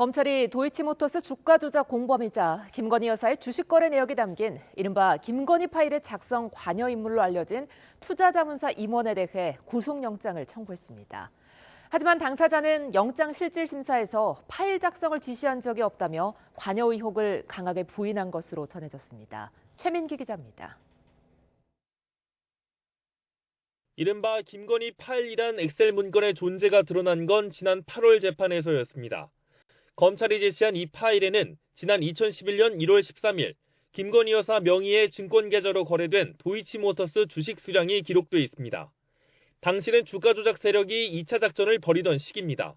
검찰이 도이치모터스 주가 조작 공범이자 김건희 여사의 주식 거래 내역이 담긴 이른바 김건희 파일의 작성 관여 인물로 알려진 투자자문사 임원에 대해 구속영장을 청구했습니다. 하지만 당사자는 영장실질심사에서 파일 작성을 지시한 적이 없다며 관여 의혹을 강하게 부인한 것으로 전해졌습니다. 최민기 기자입니다. 이른바 김건희 파일이란 엑셀 문건의 존재가 드러난 건 지난 8월 재판에서였습니다. 검찰이 제시한 이 파일에는 지난 2011년 1월 13일 김건희 여사 명의의 증권계좌로 거래된 도이치모터스 주식 수량이 기록돼 있습니다. 당시는 주가 조작 세력이 2차 작전을 벌이던 시기입니다.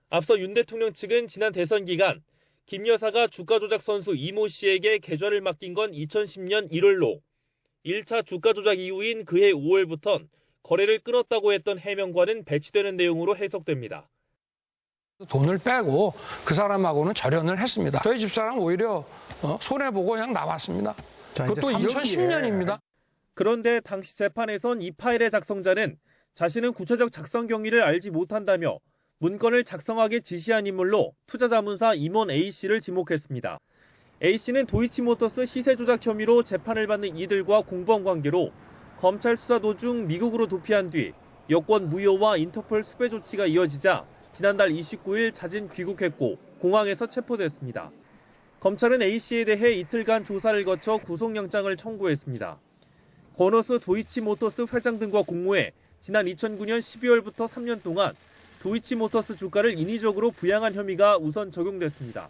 앞서 윤 대통령 측은 지난 대선 기간 김 여사가 주가 조작 선수 이모 씨에게 계좌를 맡긴 건 2010년 1월로 1차 주가 조작 이후인 그해 5월부턴 거래를 끊었다고 했던 해명과는 배치되는 내용으로 해석됩니다. 돈을 빼고 그 사람하고는 절연을 했습니다. 저희 집사람 오히려 손해보고 그냥 나왔습니다. 그것도 2010년입니다. 그런데 당시 재판에선 이 파일의 작성자는 자신은 구체적 작성 경위를 알지 못한다며 문건을 작성하게 지시한 인물로 투자자문사 임원 A씨를 지목했습니다. A씨는 도이치모터스 시세 조작 혐의로 재판을 받는 이들과 공범 관계로 검찰 수사 도중 미국으로 도피한 뒤 여권 무효와 인터폴 수배 조치가 이어지자 지난달 29일 자진 귀국했고 공항에서 체포됐습니다. 검찰은 A씨에 대해 이틀간 조사를 거쳐 구속영장을 청구했습니다. 권오수 도이치모터스 회장 등과 공모해 지난 2009년 12월부터 3년 동안 도이치모터스 주가를 인위적으로 부양한 혐의가 우선 적용됐습니다.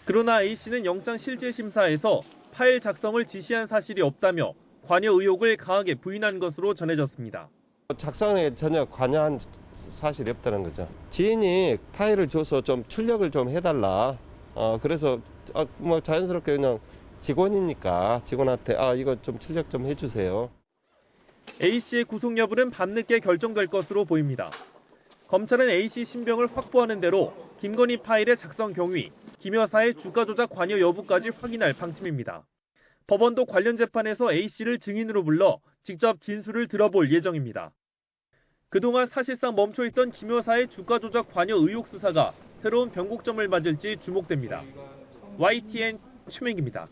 그러나 A씨는 영장실질심사에서 파일 작성을 지시한 사실이 없다며 관여 의혹을 강하게 부인한 것으로 전해졌습니다. 작성에 전혀 관여한 사실이 없다는 거죠. 지인이 파일을 줘서 좀 출력을 좀 해달라. 그래서 뭐 자연스럽게 그냥 직원이니까 직원한테 이거 좀 출력 좀 해주세요. A씨의 구속 여부는 밤늦게 결정될 것으로 보입니다. 검찰은 A씨 신병을 확보하는 대로 김건희 파일의 작성 경위, 김 여사의 주가 조작 관여 여부까지 확인할 방침입니다. 법원도 관련 재판에서 A씨를 증인으로 불러 직접 진술을 들어볼 예정입니다. 그동안 사실상 멈춰있던 김 여사의 주가 조작 관여 의혹 수사가 새로운 변곡점을 맞을지 주목됩니다. YTN 최민기입니다.